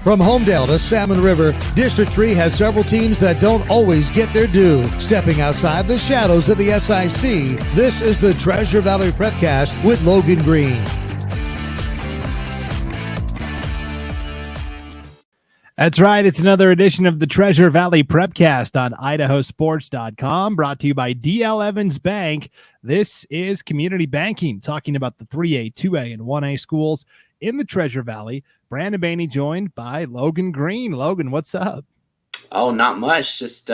From Homedale to Salmon River, District 3 has several teams that don't always get their due. Stepping outside the shadows of the SIC, this is the Treasure Valley Prepcast with Logan Green. That's right. It's another edition of the Treasure Valley Prepcast on IdahoSports.com, brought to you by D.L. Evans Bank. This is community banking, talking about the 3A, 2A, and 1A schools in the Treasure Valley. Brandon Baney joined by Logan Green. Logan, what's up? Oh, not much. Just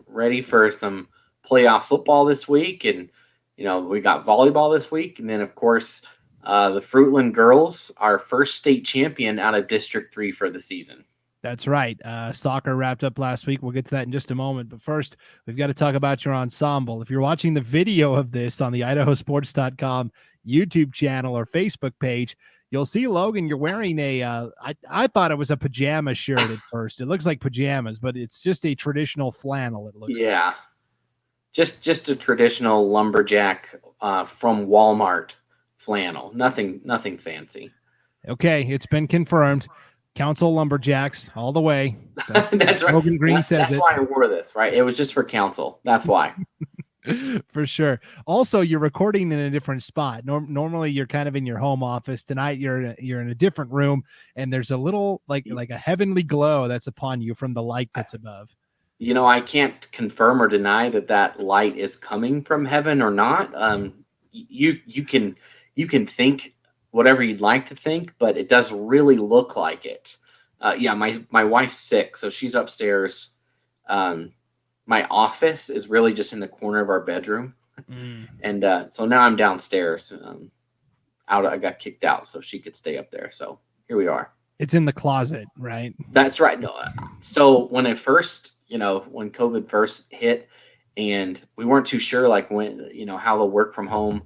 ready for some playoff football this week. And, we got volleyball this week. And then, of course, the Fruitland girls, our first state champion out of District 3 for the season. That's right. Soccer wrapped up last week. We'll get to that in just a moment. But first, we've got to talk about your ensemble. If you're watching the video of this on the IdahoSports.com YouTube channel or Facebook page, you'll see, Logan, you're wearing I thought it was a pajama shirt at first. It looks like pajamas, but it's just a traditional flannel, it looks like. Just a traditional lumberjack from Walmart flannel. Nothing fancy. Okay, it's been confirmed. Council Lumberjacks all the way. That's right. Logan Green says that's why I wore this, right? It was just for council. That's why. For sure. Also, you're recording in a different spot. Normally, you're kind of in your home office. Tonight, you're in a different room, and there's a little like a heavenly glow that's upon you from the light that's above. I can't confirm or deny that light is coming from heaven or not. You can think whatever you'd like to think, but it does really look like it. My wife's sick, so she's upstairs. My office is really just in the corner of our bedroom. And so now I'm downstairs. I got kicked out so she could stay up there. So here we are. It's in the closet, right? That's right. No, so when it first, when COVID first hit, and we weren't too sure when, how the work from home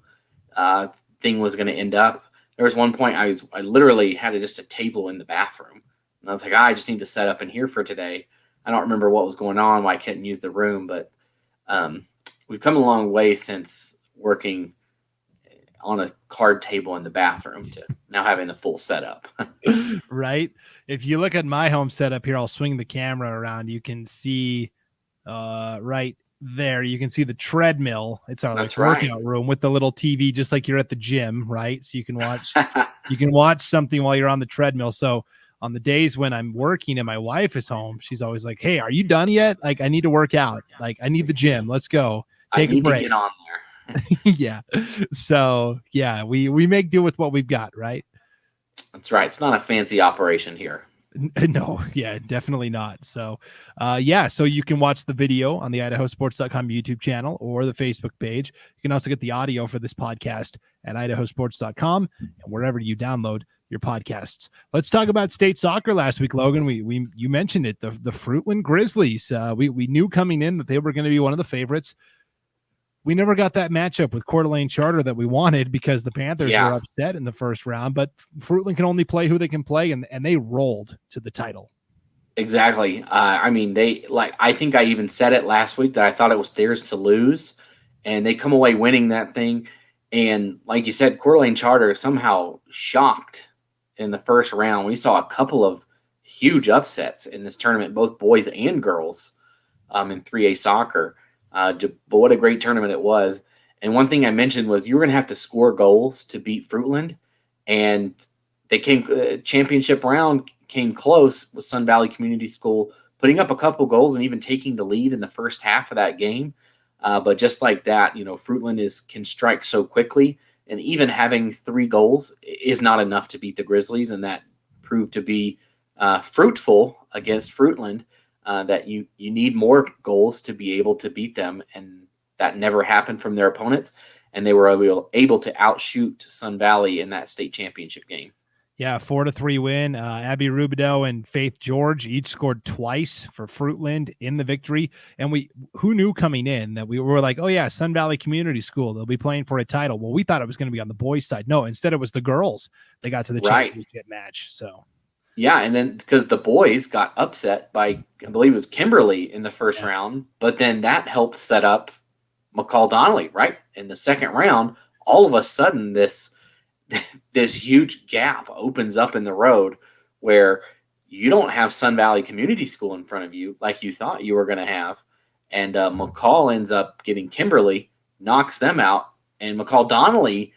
thing was going to end up. There was one point I literally had just a table in the bathroom, and I was like, I just need to set up in here for today. I don't remember what was going on, why I couldn't use the room, but we've come a long way since working on a card table in the bathroom to now having a full setup. Right. If you look at my home setup here, I'll swing the camera around. You can see right there, you can see the treadmill. It's our workout room with the little TV, just like you're at the gym, right? So you can watch something while you're on the treadmill. So on the days when I'm working and my wife is home, she's always like, "Hey, are you done yet? I need to work out. I need the gym. Let's go. Take a break." To get on there. Yeah. So yeah, we make do with what we've got, right? That's right. It's not a fancy operation here. No, yeah, definitely not. So, so you can watch the video on the IdahoSports.com YouTube channel or the Facebook page. You can also get the audio for this podcast at IdahoSports.com and wherever you download your podcasts. Let's talk about state soccer last week, Logan. You mentioned it, the Fruitland Grizzlies. We knew coming in that they were going to be one of the favorites. We never got that matchup with Coeur d'Alene Charter that we wanted because the Panthers were upset in the first round, but Fruitland can only play who they can play, and they rolled to the title. Exactly. I think I even said it last week that I thought it was theirs to lose, and they come away winning that thing. And like you said, Coeur d'Alene Charter somehow shocked in the first round. We saw a couple of huge upsets in this tournament, both boys and girls in 3A soccer. But what a great tournament it was. And one thing I mentioned was you were going to have to score goals to beat Fruitland. And they championship round came close with Sun Valley Community School putting up a couple goals and even taking the lead in the first half of that game. But just like that, Fruitland can strike so quickly. And even having 3 goals is not enough to beat the Grizzlies. And that proved to be fruitful against Fruitland. That you need more goals to be able to beat them, and that never happened from their opponents, and they were able to outshoot Sun Valley in that state championship game. Yeah, 4-3 win. Abby Rubidoux and Faith George each scored twice for Fruitland in the victory, and who knew coming in that we were like, oh yeah, Sun Valley Community School, they'll be playing for a title. Well, we thought it was going to be on the boys' side. No, instead it was the girls. They got to the championship match, so... Yeah, and then because the boys got upset by, I believe it was Kimberly in the first round, but then that helped set up McCall Donnelly, right? In the second round, all of a sudden this huge gap opens up in the road where you don't have Sun Valley Community School in front of you like you thought you were going to have. And McCall ends up getting Kimberly, knocks them out. And McCall Donnelly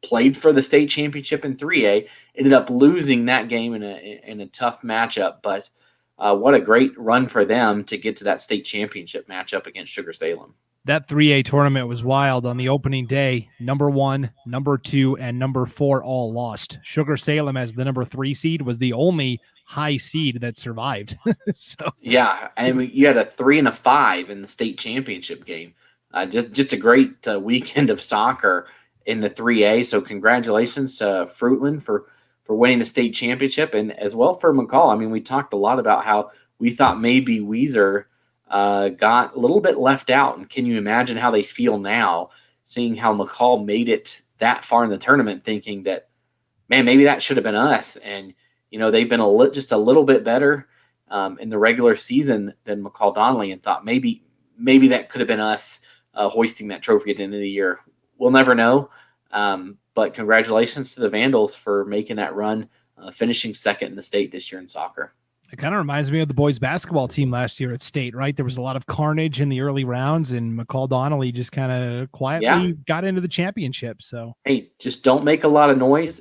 played for the state championship in 3A, ended up losing that game in a tough matchup. But what a great run for them to get to that state championship matchup against Sugar Salem. That 3A tournament was wild. On the opening day, number 1, number 2, and number 4 all lost. Sugar Salem, as the number 3 seed, was the only high seed that survived. So yeah, and you had a 3 and a 5 in the state championship game. Just a great weekend of soccer in the 3A. So congratulations to Fruitland for winning the state championship, and as well for McCall. I mean, we talked a lot about how we thought maybe Weiser got a little bit left out. And can you imagine how they feel now, seeing how McCall made it that far in the tournament, thinking that, man, maybe that should have been us. And, they've been just a little bit better in the regular season than McCall Donnelly, and thought maybe that could have been us hoisting that trophy at the end of the year. We'll never know. But congratulations to the Vandals for making that run, finishing second in the state this year in soccer. it kind of reminds me of the boys basketball team last year at state, right? There was a lot of carnage in the early rounds, and McCall Donnelly just kind of quietly got into the championship. So, hey, just don't make a lot of noise.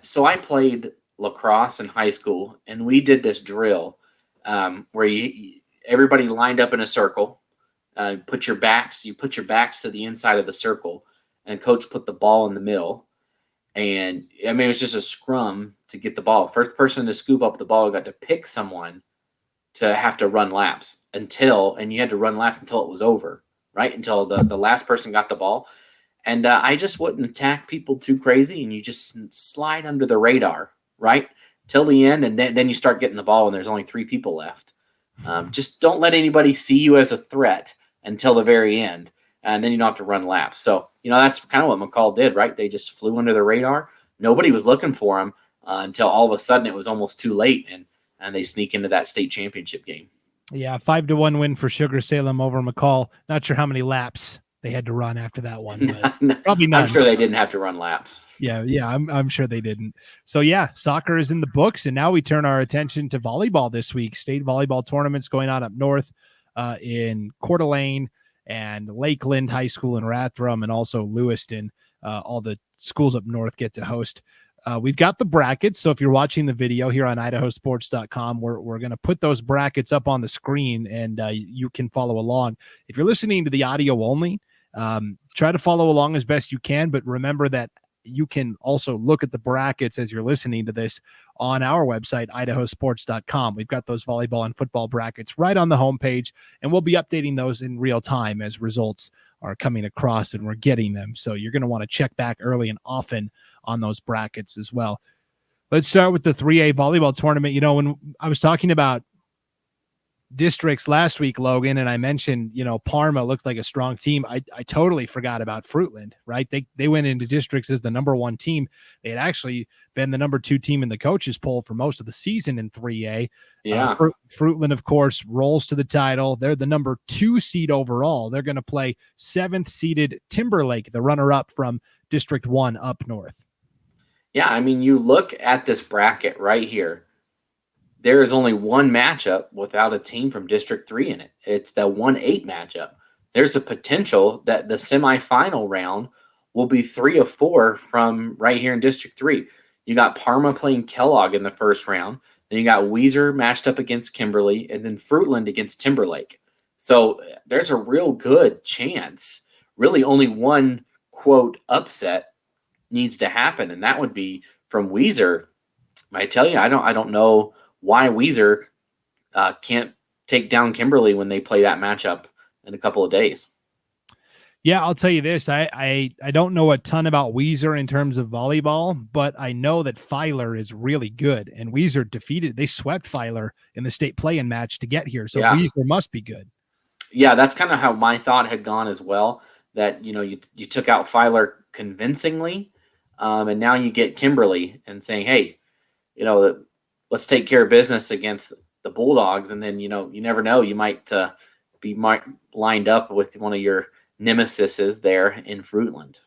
So I played lacrosse in high school, and we did this drill where everybody lined up in a circle, put your backs to the inside of the circle, and coach put the ball in the middle. And I mean, it was just a scrum to get the ball. First person to scoop up the ball got to pick someone to have to run laps and you had to run laps until it was over, right? Until the last person got the ball. And I just wouldn't attack people too crazy, and you just slide under the radar, right? Till the end, and then you start getting the ball, and there's only 3 people left. Just don't let anybody see you as a threat until the very end, and then you don't have to run laps. So, that's kind of what McCall did, right? They just flew under the radar. Nobody was looking for them until all of a sudden it was almost too late, and they sneak into that state championship game. Yeah, 5-1 win for Sugar Salem over McCall. Not sure how many laps they had to run after that one, but probably none. I'm sure they didn't have to run laps. Yeah, I'm sure they didn't. So yeah, soccer is in the books, and now we turn our attention to volleyball this week. State volleyball tournaments going on up north in Coeur d'Alene and Lakeland High School in Rathdrum, and also Lewiston. All the schools up north get to host. We've got the brackets, so if you're watching the video here on IdahoSports.com, we're going to put those brackets up on the screen, and you can follow along. If you're listening to the audio only, try to follow along as best you can, but remember that you can also look at the brackets as you're listening to this on our website, IdahoSports.com. We've got those volleyball and football brackets right on the homepage, and we'll be updating those in real time as results are coming across and we're getting them. So you're going to want to check back early and often on those brackets as well. Let's start with the 3A volleyball tournament. When I was talking about districts last week, Logan, and I mentioned, Parma looked like a strong team. I totally forgot about Fruitland, right? They went into districts as the number 1 team. They had actually been the number 2 team in the coaches poll for most of the season in 3A. Yeah. Fruitland, of course, rolls to the title. They're the number 2 seed overall. They're going to play 7th seeded Timberlake, the runner-up from District 1 up north. Yeah, I mean, you look at this bracket right here. There is only one matchup without a team from District 3 in it. It's the 1-8 matchup. There's a potential that the semifinal round will be 3 of 4 from right here in District 3. You got Parma playing Kellogg in the first round. Then you got Weiser matched up against Kimberly, and then Fruitland against Timberlake. So there's a real good chance. Really only one, quote, upset needs to happen, and that would be from Weiser. I tell you, I don't know why Weiser can't take down Kimberly when they play that matchup in a couple of days. Yeah, I'll tell you this. I don't know a ton about Weiser in terms of volleyball, but I know that Filer is really good, and Weiser they swept Filer in the state play-in match to get here, so yeah. Weiser must be good. Yeah, that's kind of how my thought had gone as well, that, you took out Filer convincingly, and now you get Kimberly and saying, hey, let's take care of business against the Bulldogs. And then, you never know, you might be lined up with one of your nemesises there in Fruitland.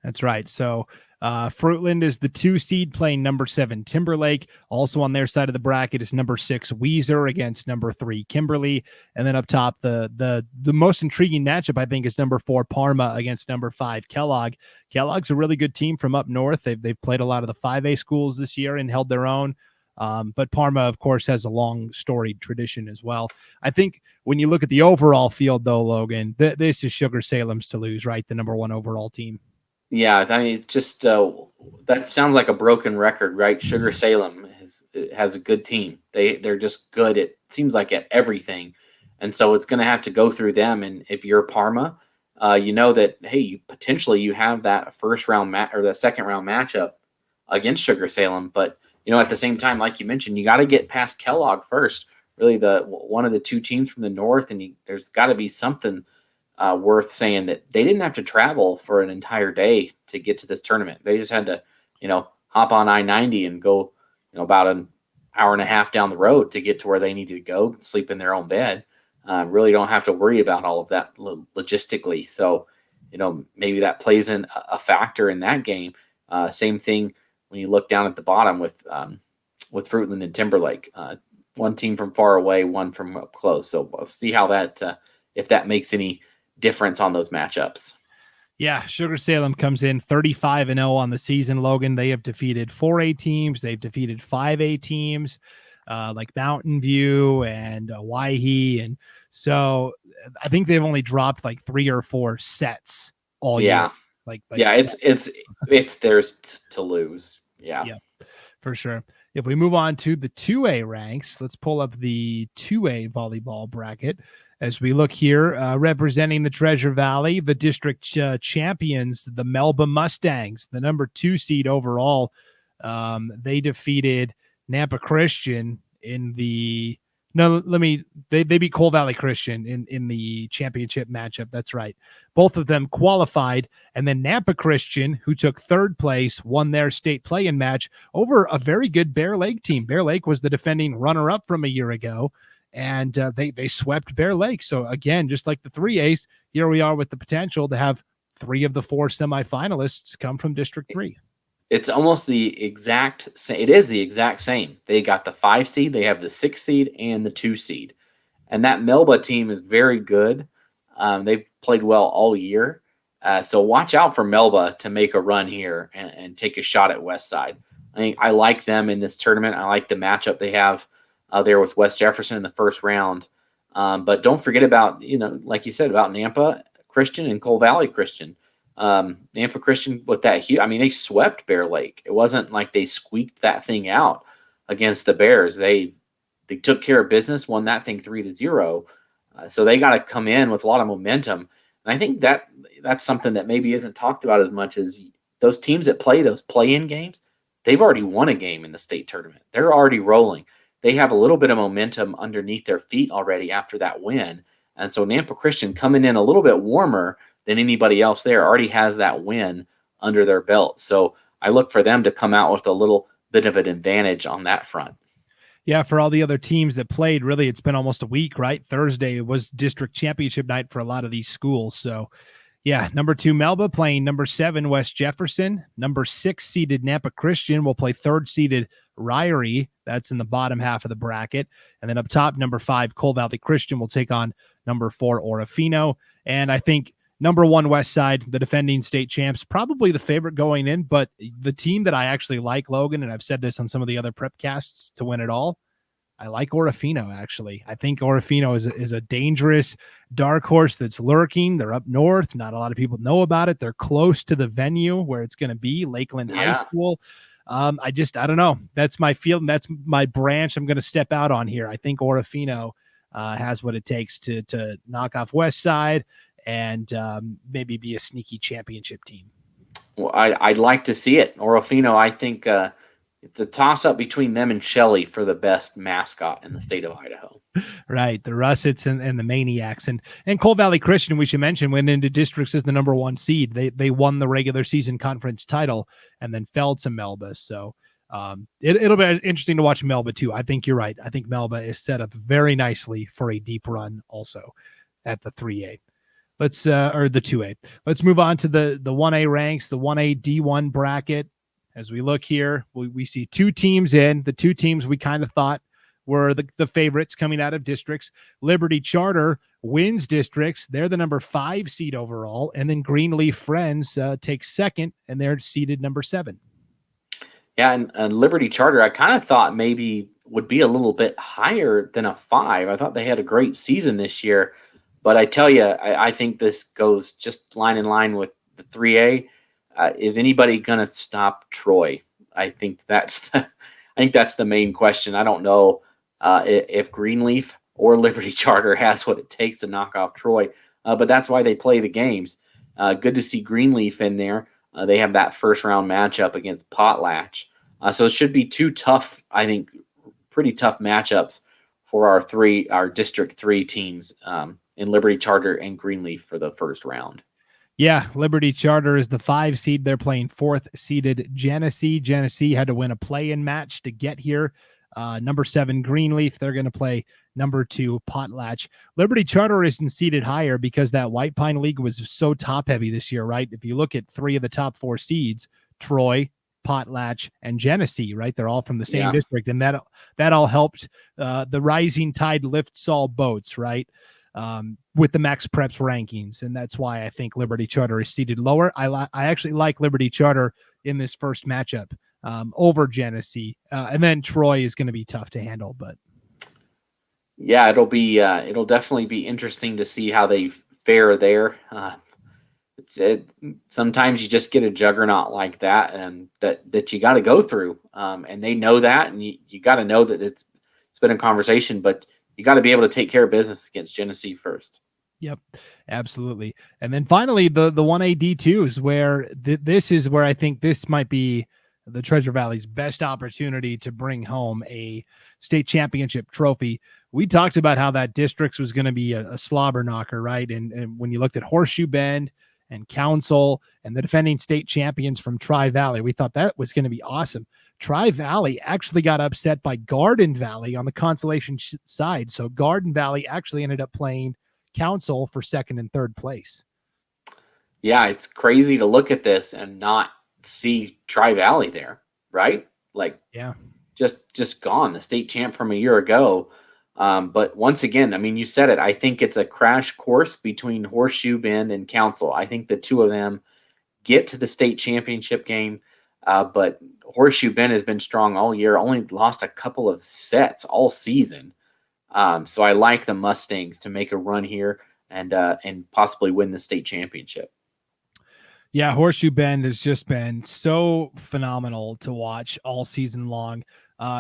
That's right. So Fruitland is the 2 seed playing number 7 Timberlake. Also on their side of the bracket is number 6 Weiser against number 3 Kimberly. And then up top, the most intriguing matchup, I think, is number 4 Parma against number 5 Kellogg. Kellogg's a really good team from up north. They've played a lot of the 5A schools this year and held their own. But Parma, of course, has a long storied tradition as well. I think when you look at the overall field, though, Logan, this is Sugar Salem's to lose, right? The number 1 overall team. Yeah, I mean, just that sounds like a broken record, right? Sugar Salem has a good team. They're just good. It seems like at everything, and so it's going to have to go through them. And if you're Parma, you know that hey, you have that first round or the second round matchup against Sugar Salem, but at the same time, like you mentioned, you got to get past Kellogg first. Really, one of the 2 teams from the north, and there's got to be something worth saying that they didn't have to travel for an entire day to get to this tournament. They just had to, hop on I-90 and go, about an hour and a half down the road to get to where they needed to go, sleep in their own bed. Really don't have to worry about all of that logistically. So, maybe that plays in a factor in that game. Same thing when you look down at the bottom with Fruitland and Timberlake. One team from far away, one from up close. So we'll see how that if that makes any difference on those matchups. Yeah, Sugar Salem comes in 35-0 on the season, Logan. They have defeated 4A teams. They've defeated 5A teams like Mountain View and Waihe. And so I think they've only dropped like 3 or 4 sets all year. Like it's theirs to lose. Yeah, for sure. If we move on to the 2A ranks, let's pull up the 2A volleyball bracket. As we look here, representing the Treasure Valley, the district champions, the Melba Mustangs, the number 2 seed overall. They defeated Nampa Christian in the they beat Coal Valley Christian in the championship matchup. That's right. Both of them qualified, and then Nampa Christian, who took 3rd place, won their state play-in match over a very good Bear Lake team. Bear Lake was the defending runner-up from a year ago, and they swept Bear Lake. So again, just like the 3As, here we are with the potential to have 3 of the 4 semifinalists come from District 3. It's almost the exact same. It is the exact same. They got the 5 seed, they have the 6 seed, and the 2 seed. And that Melba team is very good. They've played well all year. So watch out for Melba to make a run here and take a shot at Westside. I like them in this tournament. I like the matchup they have there with West Jefferson in the first round. But don't forget about, like you said, about Nampa Christian and Coal Valley Christian. Nampa Christian with that they swept Bear Lake. It wasn't like they squeaked that thing out against the Bears. They took care of business, won that thing 3-0. So they got to come in with a lot of momentum. And I think that's something that maybe isn't talked about as much as those teams that play those play-in games. They've already won a game in the state tournament. They're already rolling. They have a little bit of momentum underneath their feet already after that win. And so Nampa Christian coming in a little bit warmer than anybody else there already has that win under their belt. So I look for them to come out with a little bit of an advantage on that front. Yeah, for all the other teams that played, really, it's been almost a week, right? Thursday was district championship night for a lot of these schools. So, yeah, number 2 Melba playing number 7 West Jefferson. Number 6 seeded Nampa Christian will play 3rd seeded Ryrie. That's in the bottom half of the bracket. And then up top, number 5 Coal Valley Christian will take on number 4 Orofino. And I think number 1 West Side, the defending state champs, probably the favorite going in, but the team that I actually like, Logan, and I've said this on some of the other Prepcasts to win it all, I like Orofino, actually. I think Orofino is a dangerous dark horse that's lurking. They're up north. Not a lot of people know about it. They're close to the venue where it's going to be, Lakeland High School. I don't know. That's my field, and that's my branch I'm going to step out on here. I think Orofino has what it takes to knock off West Side and maybe be a sneaky championship team. Well, I'd like to see it. Orofino, I think it's a toss-up between them and Shelley for the best mascot in the state of Idaho. Right, the Russets and the Maniacs. And Coal Valley Christian, we should mention, went into districts as the number 1 seed. They won the regular season conference title and then fell to Melba. So it'll be interesting to watch Melba too. I think you're right. I think Melba is set up very nicely for a deep run also at the 3A. Let's or the 2A. Let's move on to the 1A ranks, the 1A D1 bracket. As we look here, we see two teams in. The two teams we kind of thought were the favorites coming out of districts. Liberty Charter wins districts. They're the number 5 seed overall. And then Greenleaf Friends takes second, and they're seeded number 7. Yeah, and Liberty Charter, I kind of thought maybe would be a little bit higher than a 5. I thought they had a great season this year. But I tell you, I think this goes just line in line with the 3A. Is anybody going to stop Troy? I think that's the main question. I don't know if Greenleaf or Liberty Charter has what it takes to knock off Troy, but that's why they play the games. Good to see Greenleaf in there. They have that first round matchup against Potlatch. So it should be two tough, I think, pretty tough matchups for our District 3 teams in Liberty Charter and Greenleaf for the first round. Yeah, Liberty Charter is the 5 seed. They're playing 4th seeded Genesee. Genesee had to win a play-in match to get here. Number 7 Greenleaf, they're going to play number 2 Potlatch. Liberty Charter isn't seeded higher because that White Pine League was so top-heavy this year, right? If you look at 3 of the top 4 seeds, Troy, Potlatch, and Genesee, right? They're all from the same district, and that all helped the rising tide lifts all boats, right? With the Max Preps rankings, and that's why I think Liberty Charter is seated lower. I actually like Liberty Charter in this first matchup over Genesee, and then Troy is going to be tough to handle. But yeah, it'll definitely be interesting to see how they fare there. Sometimes you just get a juggernaut like that, and that you got to go through, and they know that, and you got to know that it's been a conversation, but you got to be able to take care of business against Genesee first. Yep, absolutely. And then finally, the 1A D2 is where this is where I think this might be the Treasure Valley's best opportunity to bring home a state championship trophy. We talked about how that districts was going to be a slobber knocker, right? And when you looked at Horseshoe Bend and Council and the defending state champions from Tri-Valley, we thought that was going to be awesome. Tri-Valley actually got upset by Garden Valley on the consolation side. So Garden Valley actually ended up playing Council for 2nd and 3rd place. Yeah, it's crazy to look at this and not see Tri-Valley there, right? Like, yeah, just gone, the state champ from a year ago. But once again, I mean, you said it. I think it's a crash course between Horseshoe Bend and Council. I think the two of them get to the state championship game, but Horseshoe Bend has been strong all year, only lost a couple of sets all season. So I like the Mustangs to make a run here and possibly win the state championship. Yeah, Horseshoe Bend has just been so phenomenal to watch all season long.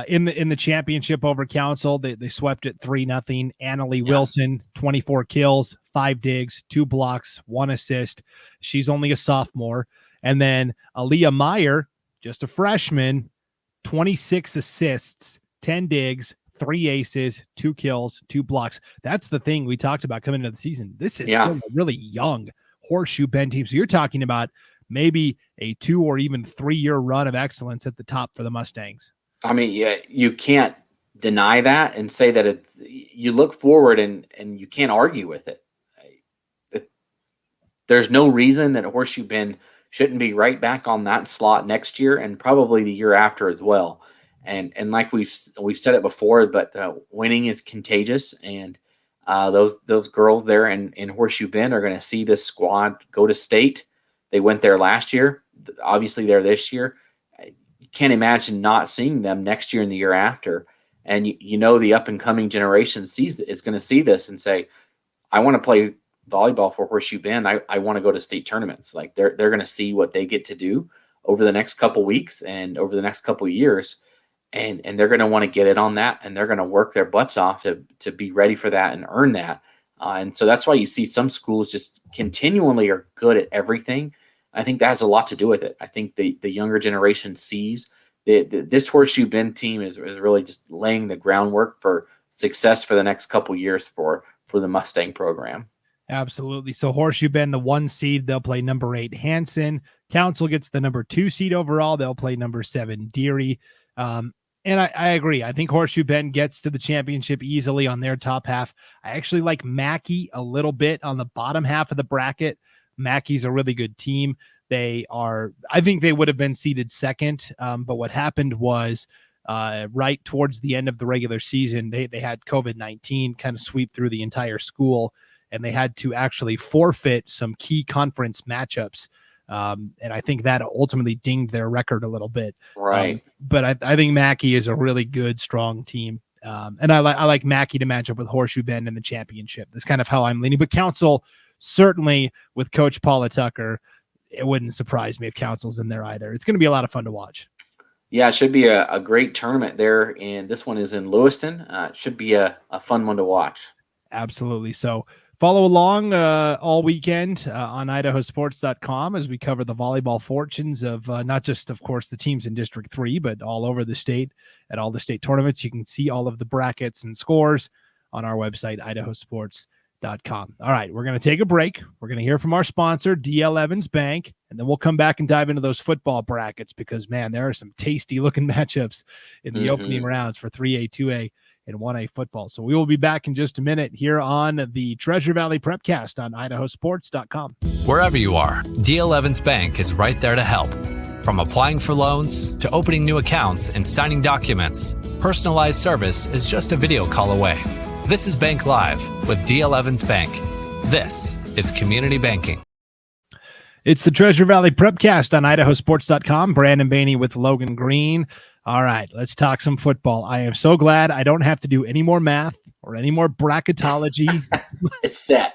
In the championship over Council, they swept it 3-0. Annalie Wilson, 24 kills, 5 digs, 2 blocks, 1 assist. She's only a sophomore. And then Aaliyah Meyer, just a freshman, 26 assists, 10 digs, 3 aces, 2 kills, 2 blocks. That's the thing we talked about coming into the season. This is still a really young Horseshoe Bend team. So you're talking about maybe a 2 or even 3-year run of excellence at the top for the Mustangs. I mean, yeah, you can't deny that and say that you look forward and you can't argue with it. There's no reason that Horseshoe Bend shouldn't be right back on that slot next year and probably the year after as well. And like we've said it before, but winning is contagious, and those girls there in Horseshoe Bend are going to see this squad go to state. They went there last year. Obviously, they're this year. You can't imagine not seeing them next year and the year after. And the up and coming generation is going to see this and say, I want to play volleyball for Horseshoe Bend. I want to go to state tournaments. Like they're going to see what they get to do over the next couple weeks and over the next couple of years. And they're going to want to get it on that, and they're going to work their butts off to be ready for that and earn that. And so that's why you see some schools just continually are good at everything. I think that has a lot to do with it. I think the younger generation sees this Horseshoe Bend team is really just laying the groundwork for success for the next couple years for the Mustang program. Absolutely. So Horseshoe Bend, the 1 seed, they'll play number 8 Hanson. Council gets the number 2 seed overall. They'll play number 7 Deary. And I agree. I think Horseshoe Bend gets to the championship easily on their top half. I actually like Mackey a little bit on the bottom half of the bracket. Mackey's a really good team. I think they would have been seeded second. But what happened was right towards the end of the regular season, they had COVID-19 kind of sweep through the entire school, and they had to actually forfeit some key conference matchups. And I think that ultimately dinged their record a little bit. Right. But I think Mackey is a really good, strong team. And I like Mackey to match up with Horseshoe Bend in the championship. That's kind of how I'm leaning. But Council, certainly with Coach Paula Tucker, it wouldn't surprise me if Council's in there either. It's going to be a lot of fun to watch. Yeah, it should be a great tournament there. And this one is in Lewiston. It should be a fun one to watch. Absolutely. So follow along all weekend on IdahoSports.com as we cover the volleyball fortunes of not just, of course, the teams in District 3, but all over the state at all the state tournaments. You can see all of the brackets and scores on our website, IdahoSports.com. All right, we're going to take a break. We're going to hear from our sponsor, DL Evans Bank, and then we'll come back and dive into those football brackets because, man, there are some tasty-looking matchups in the opening rounds for 3A, 2A, and 1A football. So we will be back in just a minute here on the Treasure Valley Prepcast on IdahoSports.com. Wherever you are, DL Evans Bank is right there to help. From applying for loans to opening new accounts and signing documents, personalized service is just a video call away. This is Bank Live with DL Evans Bank. This is community banking. It's the Treasure Valley Prepcast on IdahoSports.com. Brandon Baney with Logan Green. All right, let's talk some football. I am so glad I don't have to do any more math or any more bracketology. It's set.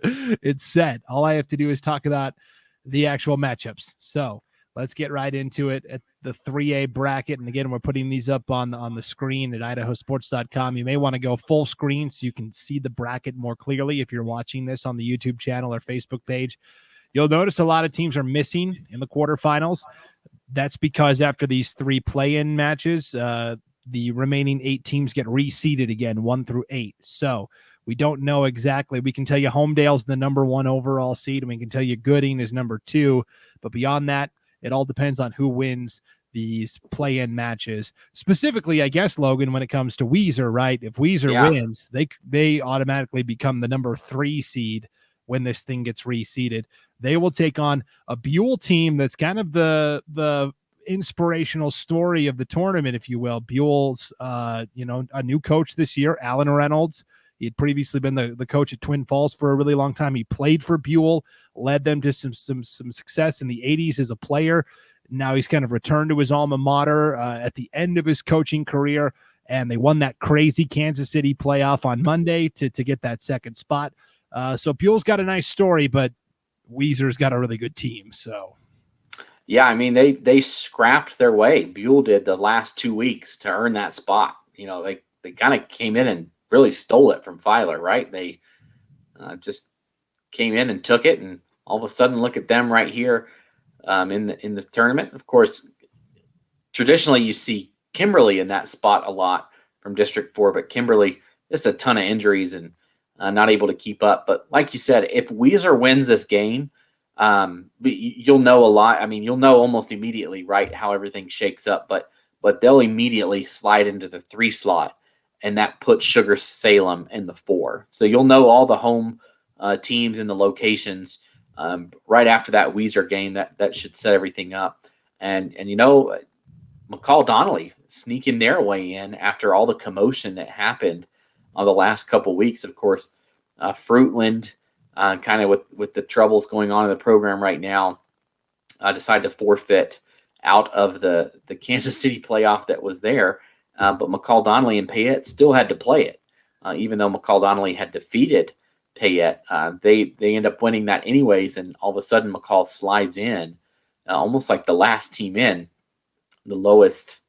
It's set. All I have to do is talk about the actual matchups. So let's get right into it at the 3A bracket. And again, we're putting these up on the screen at IdahoSports.com. You may want to go full screen so you can see the bracket more clearly if you're watching this on the YouTube channel or Facebook page. You'll notice a lot of teams are missing in the quarterfinals. That's because after these 3 play-in matches, the remaining 8 teams get reseeded again, 1 through 8. So we don't know exactly. We can tell you Homedale's the number 1 overall seed, and we can tell you Gooding is number 2. But beyond that, it all depends on who wins these play-in matches. Specifically, I guess, Logan, when it comes to Weiser, right? If Weiser wins, they automatically become the number 3 seed when this thing gets reseeded. They will take on a Buell team that's kind of the inspirational story of the tournament, if you will. Buell's, a new coach this year, Alan Reynolds. He had previously been the coach at Twin Falls for a really long time. He played for Buell, led them to some success in the 80s as a player. Now he's kind of returned to his alma mater at the end of his coaching career, and they won that crazy Kansas City playoff on Monday to get that second spot. So Buell's got a nice story, but Weiser's got a really good team. So, yeah, I mean, they scrapped their way. Buell did the last 2 weeks to earn that spot. You know, they kind of came in and really stole it from Filer, right? They just came in and took it, and all of a sudden, look at them right here in the tournament. Of course, traditionally you see Kimberly in that spot a lot from District 4, but Kimberly just a ton of injuries and not able to keep up. But like you said, if Weiser wins this game, you'll know a lot. I mean, you'll know almost immediately, right, how everything shakes up. But they'll immediately slide into the 3 slot, and that puts Sugar Salem in the 4. So you'll know all the home teams and the locations right after that Weiser game. That should set everything up. And McCall Donnelly sneaking their way in after all the commotion that happened the last couple weeks. Of course, Fruitland, kind of with the troubles going on in the program right now, decided to forfeit out of the Kansas City playoff that was there. But McCall Donnelly and Payette still had to play it. Even though McCall Donnelly had defeated Payette, they end up winning that anyways, and all of a sudden McCall slides in, almost like the last team in, the lowest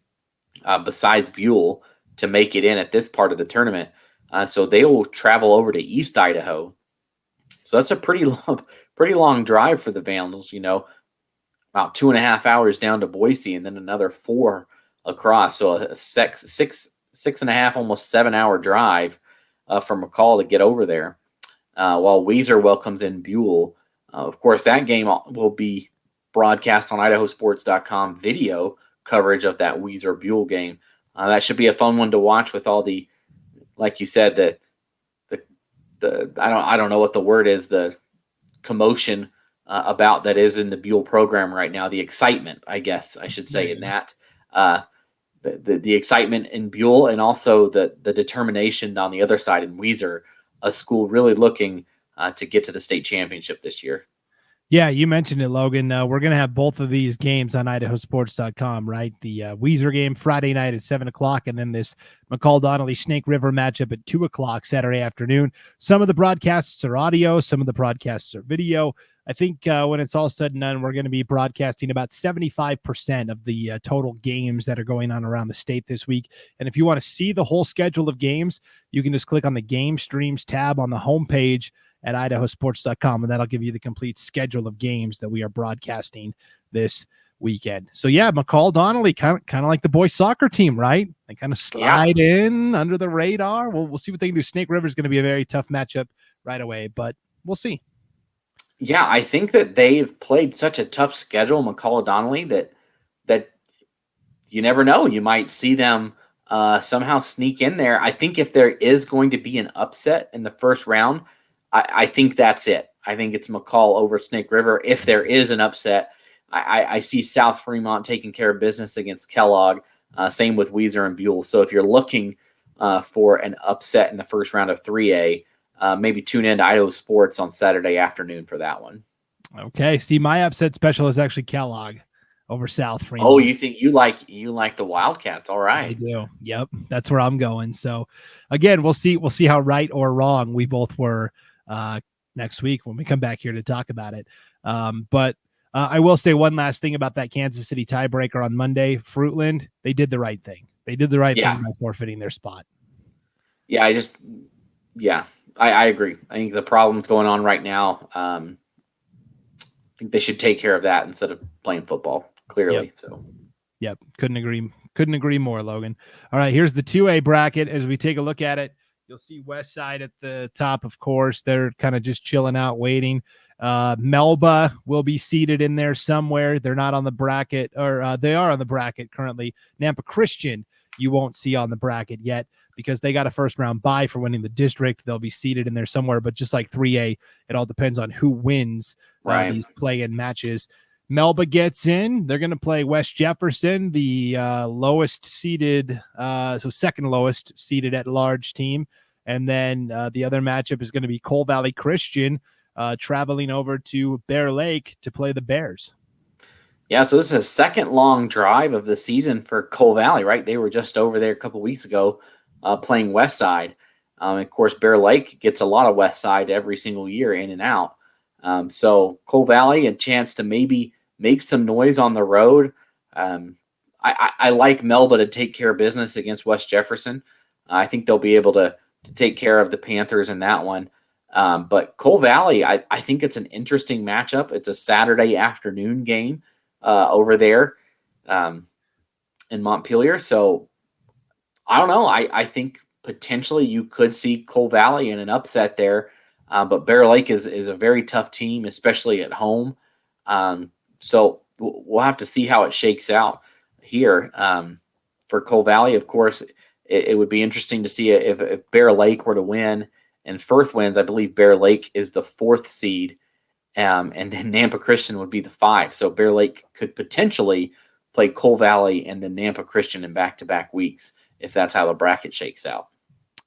besides Buell, to make it in at this part of the tournament. So they will travel over to East Idaho. So that's a pretty long drive for the Vandals, about 2.5 hours down to Boise and then another 4 across. So a 6.5, almost 7-hour drive for McCall to get over there. While Weiser welcomes in Buell. Of course, that game will be broadcast on IdahoSports.com video coverage of that Weiser Buell game That should be a fun one to watch with all the, like you said, the I don't know what the word is, the commotion about that is in the Buell program right now. The excitement, I guess I should say, in that the excitement in Buell, and also the determination on the other side in Weiser, a school really looking to get to the state championship this year. Yeah, you mentioned it, Logan. We're going to have both of these games on IdahoSports.com, right? The Weiser game Friday night at 7 o'clock, and then this McCall-Donnelly Snake River matchup at 2 o'clock Saturday afternoon. Some of the broadcasts are audio, some of the broadcasts are video. I think when it's all said and done, we're going to be broadcasting about 75% of the total games that are going on around the state this week. And if you want to see the whole schedule of games, you can just click on the Game Streams tab on the homepage at IdahoSports.com, and that'll give you the complete schedule of games that we are broadcasting this weekend. So yeah, McCall-Donnelly, kind of like the boys soccer team, right? They kind of slide in under the radar. We'll see what they can do. Snake River is going to be a very tough matchup right away, but we'll see. Yeah, I think that they've played such a tough schedule, McCall-Donnelly, that you never know. You might see them somehow sneak in there. I think if there is going to be an upset in the first round, I think that's it. I think it's McCall over Snake River. If there is an upset, I see South Fremont taking care of business against Kellogg. Same with Weiser and Buell. So if you're looking for an upset in the first round of 3A, maybe tune in to Idaho Sports on Saturday afternoon for that one. Okay. See, my upset special is actually Kellogg over South Fremont. Oh, you think you like the Wildcats? All right. I do. Yep. That's where I'm going. So again, we'll see how right or wrong we both were next week when we come back here to talk about it. But I will say one last thing about that Kansas City tiebreaker on Monday. Fruitland, they did the right thing. They did the right thing by forfeiting their spot. Yeah, I agree. I think the problem's going on right now. I think they should take care of that instead of playing football, clearly. Yep. Couldn't agree more, Logan. All right, here's the 2A bracket. As we take a look at it, you'll see West Side at the top, of course. They're kind of just chilling out, waiting. Melba will be seated in there somewhere. They're not on the bracket, or they are on the bracket currently. Nampa Christian, you won't see on the bracket yet because they got a first-round bye for winning the district. They'll be seated in there somewhere, but just like 3A, it all depends on who wins these play-in matches. Melba gets in. They're going to play West Jefferson, the lowest seeded, so second lowest seeded at large team. And then the other matchup is going to be Coal Valley Christian traveling over to Bear Lake to play the Bears. Yeah, so this is a second long drive of the season for Coal Valley, right? They were just over there a couple weeks ago playing West Side. Of course, Bear Lake gets a lot of West Side every single year in and out. So Coal Valley, a chance to maybe make some noise on the road. I like Melba to take care of business against West Jefferson. I think they'll be able to take care of the Panthers in that one. But Coal Valley, I think it's an interesting matchup. It's a Saturday afternoon game over there in Montpelier. So I don't know. I think potentially you could see Coal Valley in an upset there. But Bear Lake is a very tough team, especially at home. So we'll have to see how it shakes out here. For Coal Valley, of course, it would be interesting to see if Bear Lake were to win and Firth wins. I believe Bear Lake is the 4th seed, and then Nampa Christian would be the 5. So Bear Lake could potentially play Coal Valley and then Nampa Christian in back-to-back weeks if that's how the bracket shakes out.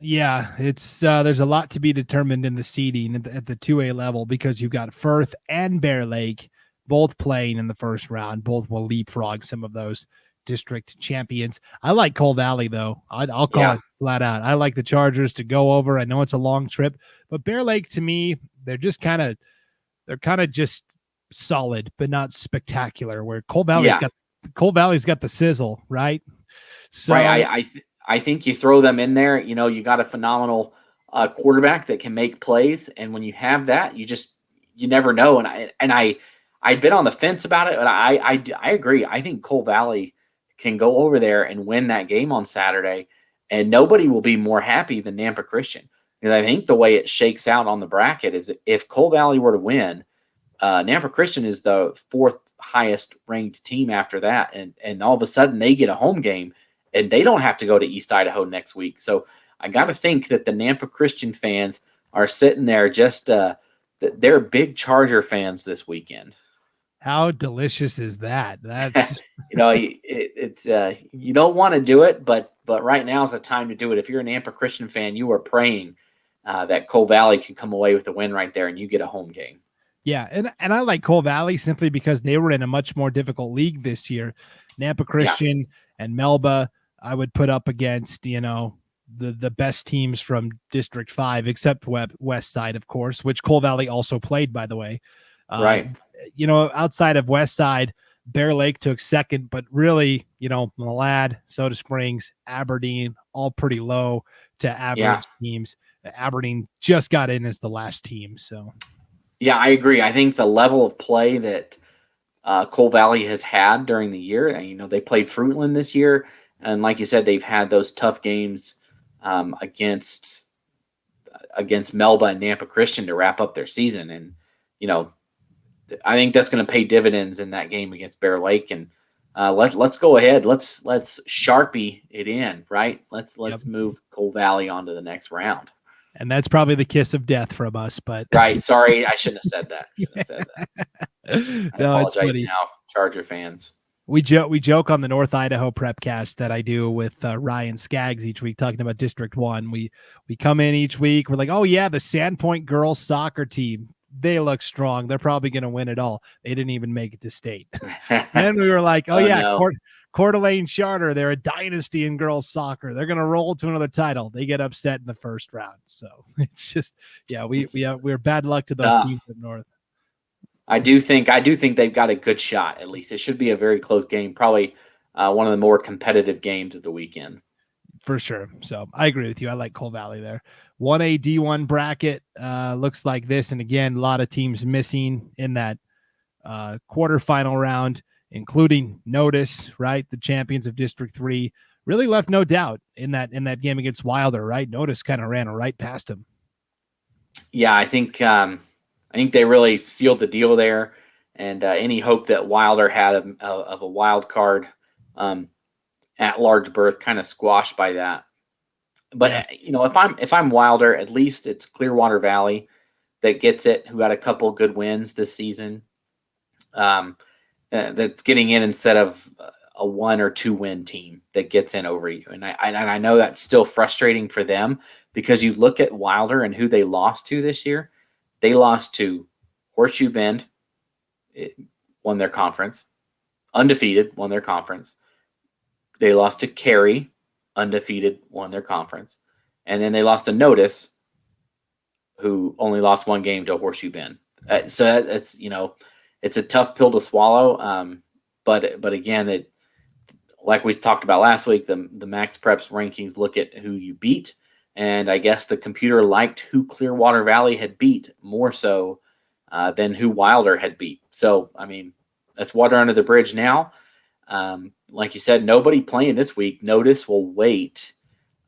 Yeah, it's there's a lot to be determined in the seeding at the 2A level because you've got Firth and Bear Lake both playing in the first round. Both will leapfrog some of those district champions. I like Coal Valley, though. I'll call it flat out. I like the Chargers to go over. I know it's a long trip, but Bear Lake, to me, they're kind of just solid, but not spectacular, where Coal Valley's got the sizzle, right? So right. I think you throw them in there, you got a phenomenal quarterback that can make plays. And when you have that, you never know. And I'd been on the fence about it, but I agree. I think Coal Valley can go over there and win that game on Saturday, and nobody will be more happy than Nampa Christian. Because I think the way it shakes out on the bracket is if Coal Valley were to win, Nampa Christian is the 4th highest ranked team after that. And all of a sudden they get a home game and they don't have to go to East Idaho next week. So I got to think that the Nampa Christian fans are sitting there just they're big Charger fans this weekend. How delicious is that? That's it's you don't want to do it, but right now is the time to do it. If you're a Nampa Christian fan, you are praying that Coal Valley can come away with the win right there, and you get a home game. Yeah, and I like Coal Valley simply because they were in a much more difficult league this year. Nampa Christian and Melba, I would put up against, the best teams from District 5, except West Side, of course, which Coal Valley also played, by the way. Right. Outside of West Side, Bear Lake took second, but really, Malad, Soda Springs, Aberdeen, all pretty low to average teams. Aberdeen just got in as the last team, so... Yeah, I agree. I think the level of play that Coal Valley has had during the year, they played Fruitland this year, and like you said, they've had those tough games against Melba and Nampa Christian to wrap up their season, and I think that's going to pay dividends in that game against Bear Lake. And let's go ahead. Let's Sharpie it in, right? Let's move Coal Valley on to the next round. And that's probably the kiss of death from us, but right. Sorry, I shouldn't have said that. I apologize now, Charger fans. We joke on the North Idaho Prepcast that I do with Ryan Skaggs each week, talking about District 1. We come in each week. We're like, oh yeah, the Sandpoint girls soccer team. They look strong. They're probably going to win it all. They didn't even make it to state. Then we were like, Coeur d'Alene Charter, they're a dynasty in girls soccer. They're going to roll to another title. They get upset in the first round. So it's just, we're bad luck to those teams up north. I do think they've got a good shot. At least it should be a very close game. Probably one of the more competitive games of the weekend. For sure. So I agree with you. I like Coal Valley there. 1A D1 bracket looks like this. And again, a lot of teams missing in that quarterfinal round, including Notice, right? The champions of District 3 really left no doubt in that game against Wilder, right? Notice kind of ran right past him. Yeah, I think they really sealed the deal there. And any hope that Wilder had of a wild card at large berth kind of squashed by that. But if I'm Wilder, at least it's Clearwater Valley that gets it, who had a couple good wins this season. That's getting in instead of a 1 or 2 win team that gets in over you. And I know that's still frustrating for them, because you look at Wilder and who they lost to this year. They lost to Horseshoe Bend, won their conference, undefeated, won their conference. They lost to Cary, undefeated, won their conference. And then they lost to Notice, who only lost 1 game to Horseshoe Bend. So that's, it's a tough pill to swallow. But again, like we talked about last week, the Max Preps rankings look at who you beat. And I guess the computer liked who Clearwater Valley had beat more so than who Wilder had beat. So, that's water under the bridge now. Like you said, nobody playing this week. Notice will wait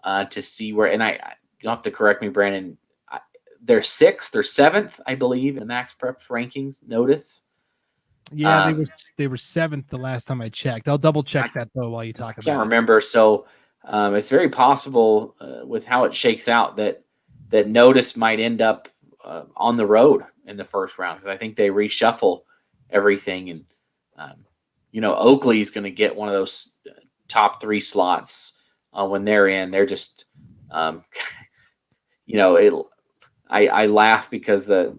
to see where, and you'll have to correct me, Brandon. They're 6th or 7th, I believe, in the Max Preps rankings. Notice. Yeah, they were 7th the last time I checked. I'll double check that though while you talk about it. I can't remember. So it's very possible with how it shakes out that Notice might end up on the road in the first round, because I think they reshuffle everything, and Oakley is going to get one of those top 3 slots when they're in. They're just, I laugh because the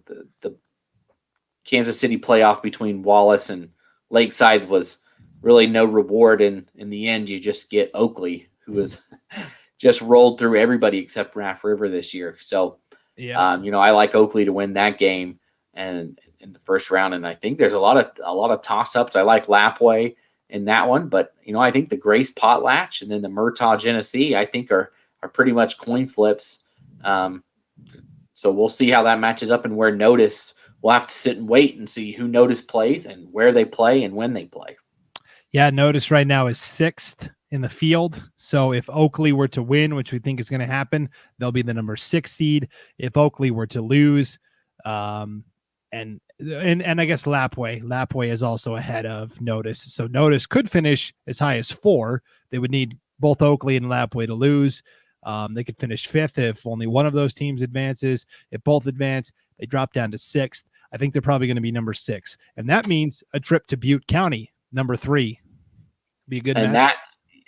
Kansas City playoff between Wallace and Lakeside was really no reward. And in the end, you just get Oakley, who has just rolled through everybody except Raft River this year. So, I like Oakley to win that game and in the first round. And I think there's a lot of toss-ups. I like Lapway in that one, but I think the Grace Potlatch and then the Murtaugh Genesee, I think are pretty much coin flips. So we'll see how that matches up, and where Notice, we'll have to sit and wait and see who Notice plays and where they play and when they play. Yeah, Notice right now is 6th in the field. So if Oakley were to win, which we think is going to happen, they'll be the number 6 seed. If Oakley were to lose, and I guess Lapway is also ahead of Notice. So Notice could finish as high as 4. They would need both Oakley and Lapwai to lose. They could finish 5th if only one of those teams advances. If both advance, they drop down to 6th. I think they're probably going to be number 6. And that means a trip to Butte County, number 3. Be a good match.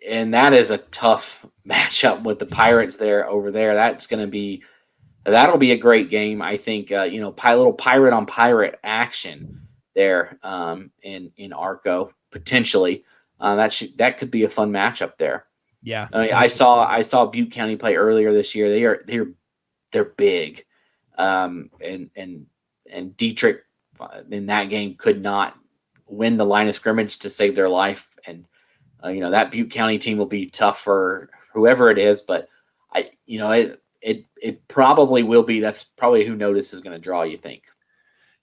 That is a tough matchup with the Pirates over there. That'll be a great game. I think, little pirate on pirate action there in Arco, potentially. That could be a fun matchup there. Yeah. I mean, I saw Butte County play earlier this year. They're big. And Dietrich in that game could not win the line of scrimmage to save their life. And, that Butte County team will be tough for whoever it is, but it probably will be. That's probably who Notice is going to draw, you think.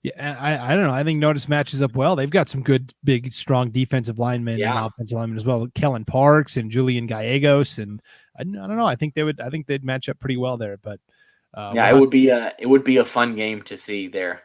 Yeah, I don't know. I think Notice matches up well. They've got some good, big, strong defensive linemen and offensive linemen as well. Kellen Parks and Julian Gallegos, and I don't know. I think they'd match up pretty well there. But it would be a fun game to see there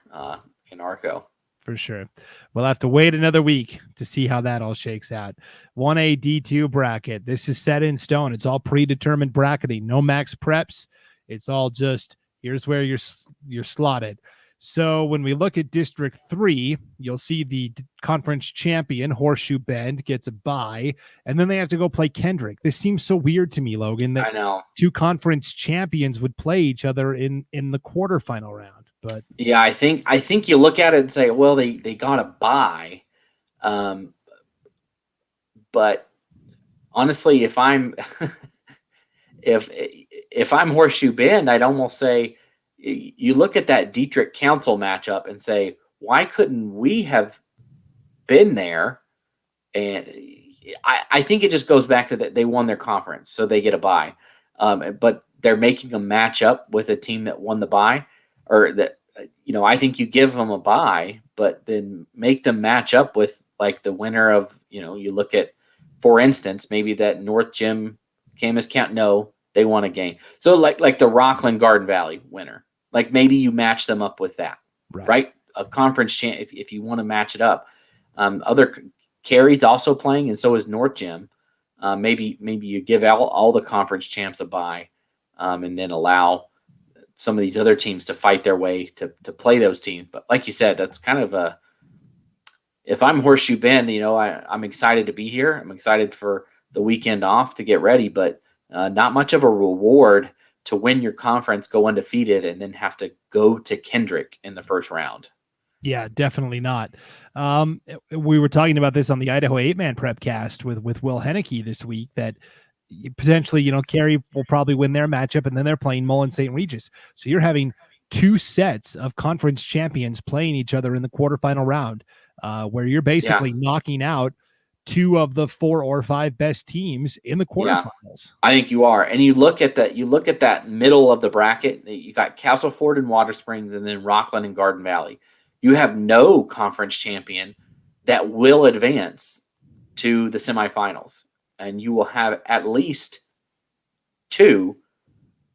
in Arco. For sure. We'll have to wait another week to see how that all shakes out. 1A D2 bracket. This is set in stone. It's all predetermined bracketing. No max preps. It's all just here's where you're slotted. So when we look at District 3, you'll see the conference champion, Horseshoe Bend, gets a bye, and then they have to go play Kendrick. This seems so weird to me, Logan, that I know 2 conference champions would play each other in the quarterfinal round. But yeah, I think you look at it and say, well, they got a bye. But honestly, if I'm if I'm Horseshoe Bend, I'd almost say, you look at that Dietrich Council matchup and say, why couldn't we have been there? And I think it just goes back to that they won their conference, so they get a bye. But they're making a matchup with a team that won the bye, or that, I think you give them a bye, but then make them match up with like the winner of, you look at, for instance, maybe that North Gym Camas Count. No, they won a game. So like the Rockland Garden Valley winner, like maybe you match them up with that, right? A conference champ, if you want to match it up. Other Cary's also playing, and so is North Gym. Maybe you give all the conference champs a bye, and then allow some of these other teams to fight their way to play those teams. But like you said, that's kind of if I'm Horseshoe Bend, I'm excited to be here. I'm excited for the weekend off to get ready, but not much of a reward to win your conference, go undefeated, and then have to go to Kendrick in the first round. Yeah, definitely not. We were talking about this on the Idaho 8-man Prepcast with Will Henneke this week, that potentially, Cary will probably win their matchup, and then they're playing Mullen St. Regis. So you're having 2 sets of conference champions playing each other in the quarterfinal round, where you're basically knocking out 2 of the 4 or 5 best teams in the quarterfinals. Yeah, I think you are. And you look at that middle of the bracket. You got Castleford and Water Springs, and then Rockland and Garden Valley. You have no conference champion that will advance to the semifinals. And you will have at least 2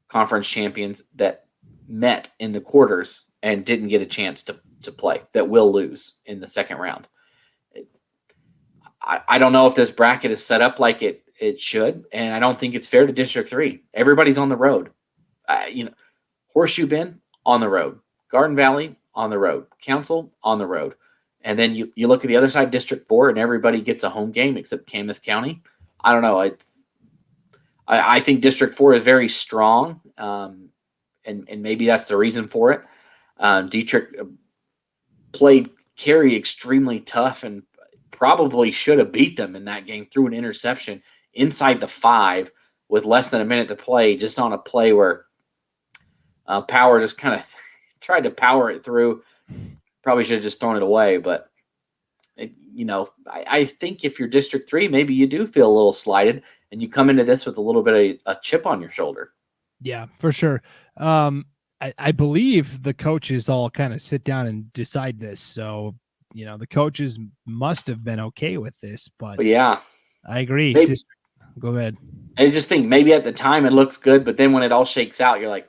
conference champions that met in the quarters and didn't get a chance to play, that will lose in the second round. I don't know if this bracket is set up like it should, and I don't think it's fair to District 3. Everybody's on the road. Horseshoe Bend, on the road. Garden Valley, on the road. Council, on the road. And then you look at the other side, District 4, and everybody gets a home game except Camas County. I don't know. I think District 4 is very strong, and maybe that's the reason for it. Dietrich played Cary extremely tough and probably should have beat them in that game, through an interception inside the 5 with less than a minute to play, just on a play where Power just kind of tried to power it through. Probably should have just thrown it away, but I think if you're District 3, maybe you do feel a little slighted, and you come into this with a little bit of a chip on your shoulder. Yeah, for sure. I believe the coaches all kind of sit down and decide this. So, the coaches must have been okay with this, but yeah, I agree. Go ahead. I just think maybe at the time it looks good, but then when it all shakes out, you're like,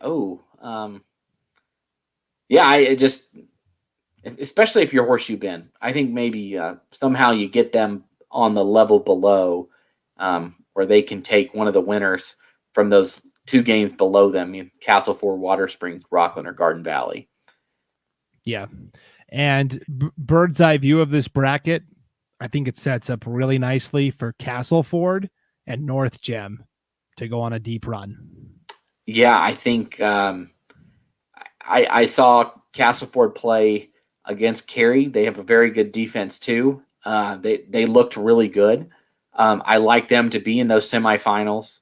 especially if you're Horseshoe Bend, I think maybe somehow you get them on the level below, where they can take one of the winners from those 2 games below them, Castleford, Water Springs, Rockland, or Garden Valley. Yeah. And bird's eye view of this bracket, I think it sets up really nicely for Castleford and North Gem to go on a deep run. Yeah, I think I saw Castleford play against Cary. They have a very good defense too. They looked really good. I like them to be in those semifinals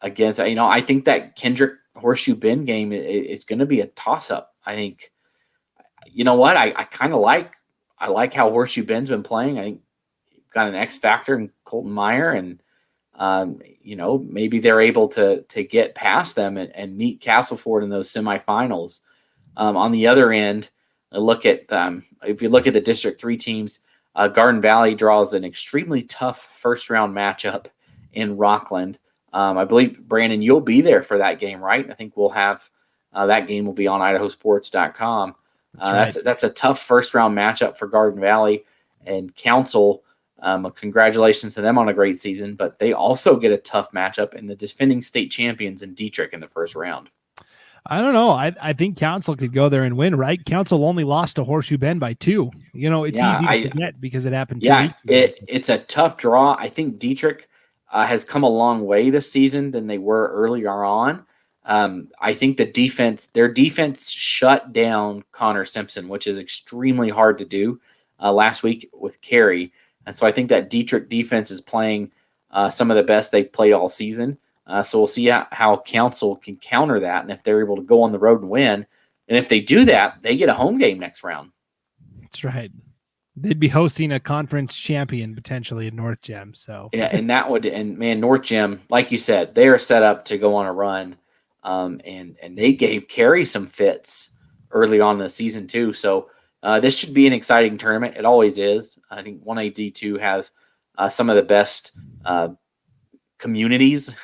against. I think that Kendrick Horseshoe Bend game is going to be a toss up. I think. You know what? I kind of like how Horseshoe Bend's been playing. I think got an X factor in Colton Meyer, and maybe they're able to get past them and meet Castleford in those semifinals. On the other end, if you look at the District 3 teams, Garden Valley draws an extremely tough first round matchup in Rockland. I believe, Brandon, you'll be there for that game, right? I think we'll have that game will be on IdahoSports.com. That's a tough first round matchup for Garden Valley and Council. Congratulations to them on a great season, but they also get a tough matchup in the defending state champions in Dietrich in the first round. I don't know. I think Council could go there and win, right? Council only lost to Horseshoe Bend by 2. It's easy to forget because it happened 2 weeks ago. It's a tough draw. I think Dietrich has come a long way this season than they were earlier on. I think their defense shut down Connor Simpson, which is extremely hard to do last week with Cary. And so I think that Dietrich defense is playing some of the best they've played all season. So we'll see how Council can counter that, and if they're able to go on the road and win. And if they do that, they get a home game next round. That's right. They'd be hosting a conference champion potentially in North Gem. So yeah, and North Gem, like you said, they are set up to go on a run. And they gave Cary some fits early on in the season too. So this should be an exciting tournament. It always is. I think 1AD2 has some of the best communities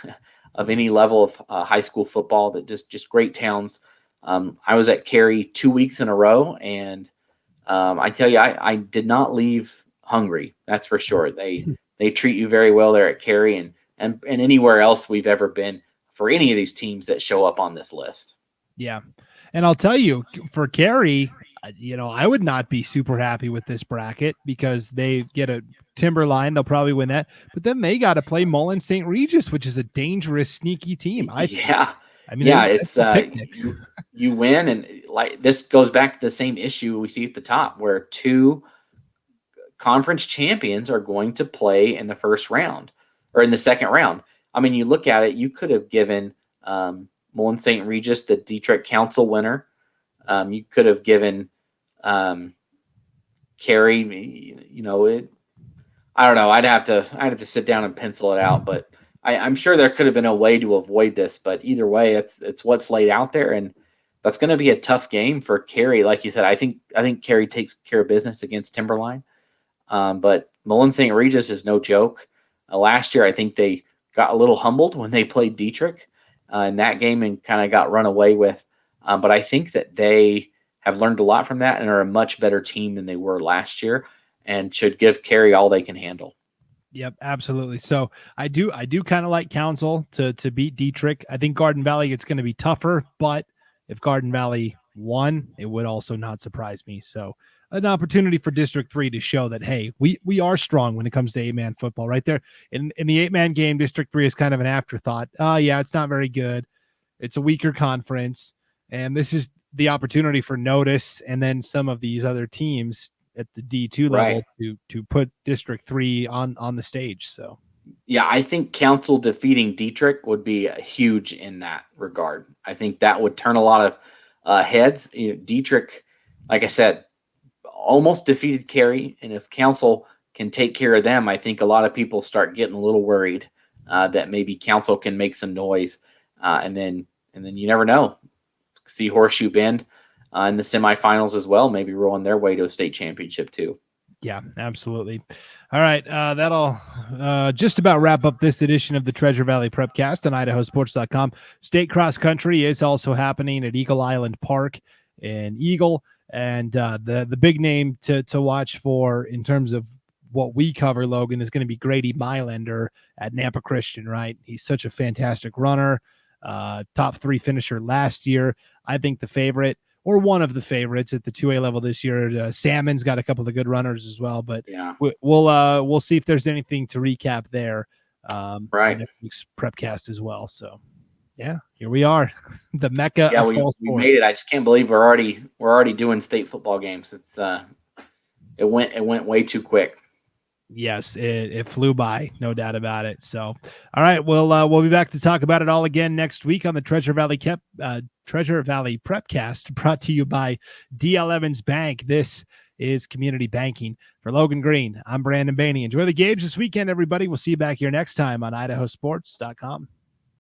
of any level of high school football, that just great towns. I was at Cary 2 weeks in a row, and I tell you, I did not leave hungry. That's for sure. They treat you very well there at Cary and anywhere else we've ever been for any of these teams that show up on this list. Yeah. And I'll tell you, for Cary, I would not be super happy with this bracket because they get a Timberline. They'll probably win that. But then they got to play Mullen St. Regis, which is a dangerous, sneaky team. It's you win. And like this goes back to the same issue we see at the top, where 2 conference champions are going to play in the first round or in the second round. I mean, you look at it, you could have given Mullen St. Regis the Dietrich Council winner. You could have given Cary, I don't know. I'd have to sit down and pencil it out, but I'm sure there could have been a way to avoid this. But either way, it's what's laid out there, and that's going to be a tough game for Cary. Like you said, I think Cary takes care of business against Timberline, but Mullen St. Regis is no joke. Last year, I think they got a little humbled when they played Dietrich in that game and kind of got run away with. But I think that they have learned a lot from that and are a much better team than they were last year, and should give Cary all they can handle. Yep, absolutely. So I do kind of like Council to beat Dietrich. I think Garden Valley, it's going to be tougher, but if Garden Valley won, it would also not surprise me. So an opportunity for District 3 to show that, hey, we are strong when it comes to 8-man football right there. In the 8-man game, District 3 is kind of an afterthought. Yeah, it's not very good. It's a weaker conference. And this is the opportunity for Notice and then some of these other teams at the D2 level to put District 3 on the stage. So yeah, I think Council defeating Dietrich would be huge in that regard. I think that would turn a lot of heads. Dietrich, like I said, almost defeated Cary, and if Council can take care of them, I think a lot of people start getting a little worried that maybe Council can make some noise, and then you never know. See Horseshoe Bend in the semifinals as well, maybe rolling their way to a state championship too. Yeah, absolutely. All right, that'll just about wrap up this edition of the Treasure Valley Prepcast on IdahoSports.com. State cross country is also happening at Eagle Island Park in Eagle. And the big name to watch for in terms of what we cover, Logan, is going to be Grady Mylander at Nampa Christian, right? He's such a fantastic runner, top 3 finisher last year. I think the favorite, or one of the favorites at the 2A level this year. Salmon's got a couple of good runners as well, but Yeah. we'll see if there's anything to recap there. Right. Next week's Prepcast as well. So yeah, here we are, the mecca Yeah, of we fall sports. made it. I just can't believe we're already doing state football games. It's it went way too quick. Yes, it flew by, no doubt about it. So, all right, we'll be back to talk about it all again next week on the Treasure Valley Prepcast, brought to you by D.L. Evans Bank. This is community banking. For Logan Green, I'm Brandon Baney. Enjoy the games this weekend, everybody. We'll see you back here next time on IdahoSports.com.